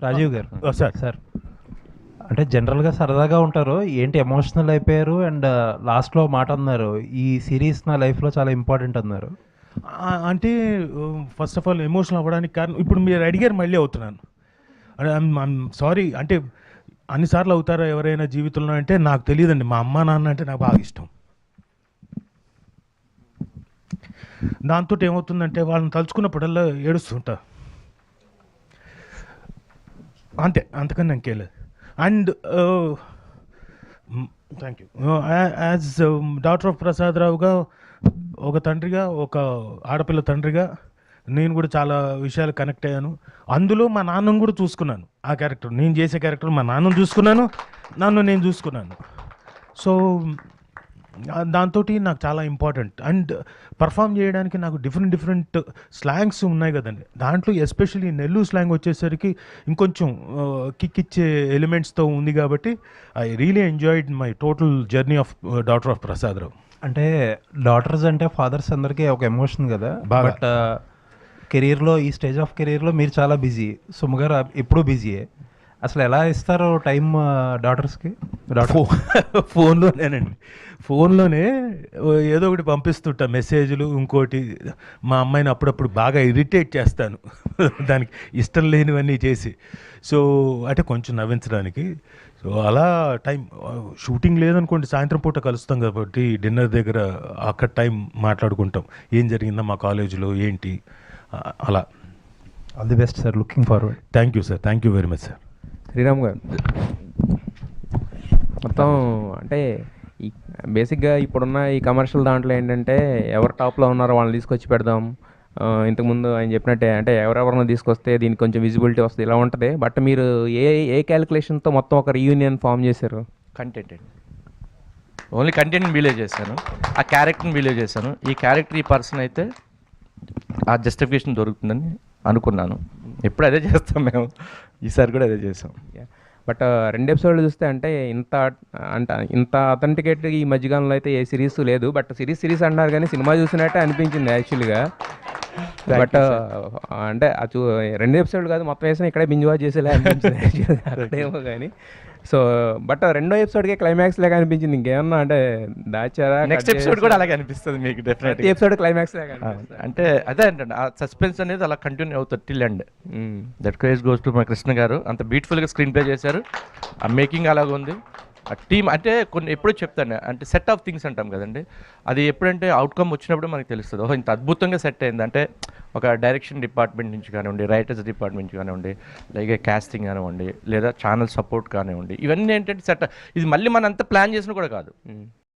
రాజీవ్ గారు sir sir అంటే జనరల్గా సరదాగా ఉంటారు, ఏంటి ఎమోషనల్ అయిపోయారు అండ్ లాస్ట్లో మాట అన్నారు, ఈ సిరీస్ నా లైఫ్లో చాలా ఇంపార్టెంట్ అన్నారు. అంటే ఫస్ట్ ఆఫ్ ఆల్ ఎమోషనల్ అవ్వడానికి కారణం ఇప్పుడు మీరు అడిగారు, మళ్ళీ అవుతున్నాను. I'm sorry. అంటే అన్నిసార్లు అవుతారా ఎవరైనా జీవితంలో అంటే నాకు తెలియదండి. మా అమ్మ నాన్న అంటే నాకు బాగా ఇష్టం. దాంతో ఏమవుతుందంటే వాళ్ళని తలుచుకున్నప్పుడల్లా ఏడుస్తుంటా, అంతే, అంతకన్నా ఇంకేలేదు. And thank you. As daughter of Prasad రావుగా, ఒక తండ్రిగా, ఒక ఆడపిల్ల తండ్రిగా నేను కూడా చాలా విషయాలు కనెక్ట్ అయ్యాను. అందులో మా నాన్నను కూడా చూసుకున్నాను. ఆ క్యారెక్టర్, నేను చేసే క్యారెక్టర్ మా నాన్నను చూసుకున్నాను, నన్ను నేను చూసుకున్నాను. సో దాంతో నాకు చాలా ఇంపార్టెంట్. అండ్ పర్ఫామ్ చేయడానికి నాకు డిఫరెంట్ స్లాంగ్స్ ఉన్నాయి కదండి. దాంట్లో ఎస్పెషల్లీ నెల్లూరు స్లాంగ్ వచ్చేసరికి ఇంకొంచెం కిక్ ఇచ్చే ఎలిమెంట్స్తో ఉంది కాబట్టి I really enjoyed my total journey of daughter of Prasad Rao. అంటే డాటర్స్ అంటే ఫాదర్స్ అందరికీ ఒక ఎమోషన్ కదా. బాగా. బట్ కెరీర్లో, ఈ స్టేజ్ ఆఫ్ కెరీర్లో మీరు చాలా బిజీ. సుమ గారు ఎప్పుడూ బిజీయే. అసలు ఎలా ఇస్తారు టైం డాటర్స్కి? ఫోన్లోనేనండి. ఫోన్లోనే ఏదో ఒకటి పంపిస్తుంటా, మెసేజ్లు. ఇంకోటి, మా అమ్మాయిని అప్పుడప్పుడు బాగా ఇరిటేట్ చేస్తాను దానికి ఇష్టం లేనివన్నీ చేసి. సో అంటే కొంచెం నవ్వించడానికి. సో అలా టైం, షూటింగ్ లేదనుకోండి సాయంత్రం పూట కలుస్తాం కాబట్టి డిన్నర్ దగ్గర అక్కడ టైం మాట్లాడుకుంటాం, ఏం జరిగిందా మా కాలేజీలో ఏంటి, అలా. All the best sir, looking forward. Thank you sir, thank you very much sir. Sriram garu, మొత్తం అంటే ఈ బేసిక్గా ఇప్పుడున్న ఈ కమర్షియల్ దాంట్లో ఏంటంటే ఎవరు టాప్లో ఉన్నారో వాళ్ళని తీసుకొచ్చి పెడదాం. ఇంతకుముందు ఆయన చెప్పినట్టే అంటే ఎవరెవరిని తీసుకొస్తే దీనికి కొంచెం విజిబిలిటీ వస్తుంది, ఇలా ఉంటుంది. బట్ మీరు ఏ క్యాలిక్యులేషన్తో మొత్తం ఒక రీయూనియన్ ఫామ్ చేశారు? కంటెంట్ అండి, ఓన్లీ కంటెంట్ని బిలీవ్ చేశాను, ఆ క్యారెక్టర్ని బిలీవ్ చేశాను. ఈ క్యారెక్టర్, ఈ పర్సన్ అయితే ఆ జస్టిఫికేషన్ దొరుకుతుందని అనుకున్నాను. ఎప్పుడు అదే చేస్తాం మేము, ఈసారి కూడా అదే చేసాం. బట్ 2 ఎపిసోడ్లు చూస్తే అంటే ఇంత అథెంటికేట్ ఈ మధ్యకాలంలో అయితే ఏ సిరీస్ లేదు. బట్ సిరీస్ అన్నారు కానీ సినిమా చూసినట్టే అనిపించింది యాక్చువల్గా. బట్ అంటే 2 ఎపిసోడ్లు కాదు, మొత్తం వేసిన ఇక్కడే బింజ్ వాచ్ చేసేలా అనిపించింది యాక్చువల్గా అక్కడేమో కానీ. సో బట్ 2వ ఎపిసోడ్కే క్లైమాక్స్ లాగా అనిపించింది. ఇంకేమన్నా అంటే దాచారా? నెక్స్ట్ ఎపిసోడ్ కూడా అలాగే అనిపిస్తుంది మీకు డెఫినెట్. ఎపిసోడ్ క్లైమాక్స్ లాగా అంటే అదే అంటే ఆ సస్పెన్స్ అనేది అలా కంటిన్యూ అవుతుంది till end. That craze goes to మా కృష్ణ గారు. అంత బ్యూటిఫుల్గా స్క్రీన్ ప్లే చేశారు, ఆ మేకింగ్ అలాగ ఉంది. ఆ టీమ్ అంటే కొన్ని ఎప్పుడూ చెప్తాను అంటే సెట్ ఆఫ్ థింగ్స్ అంటాం కదండి, అది ఎప్పుడంటే అవుట్కమ్ వచ్చినప్పుడు మనకు తెలుస్తుంది, ఓహో ఇంత అద్భుతంగా సెట్ అయింది. అంటే ఒక డైరెక్షన్ డిపార్ట్మెంట్ నుంచి కానివ్వండి, రైటర్స్ డిపార్ట్మెంట్ నుంచి కానివ్వండి, అలాగే కాస్టింగ్ కానివ్వండి, లేదా ఛానల్ సపోర్ట్ కానివ్వండి, ఇవన్నీ ఏంటంటే సెట్. ఇది మళ్ళీ మనం అంతా ప్లాన్ చేసిన కూడా కాదు,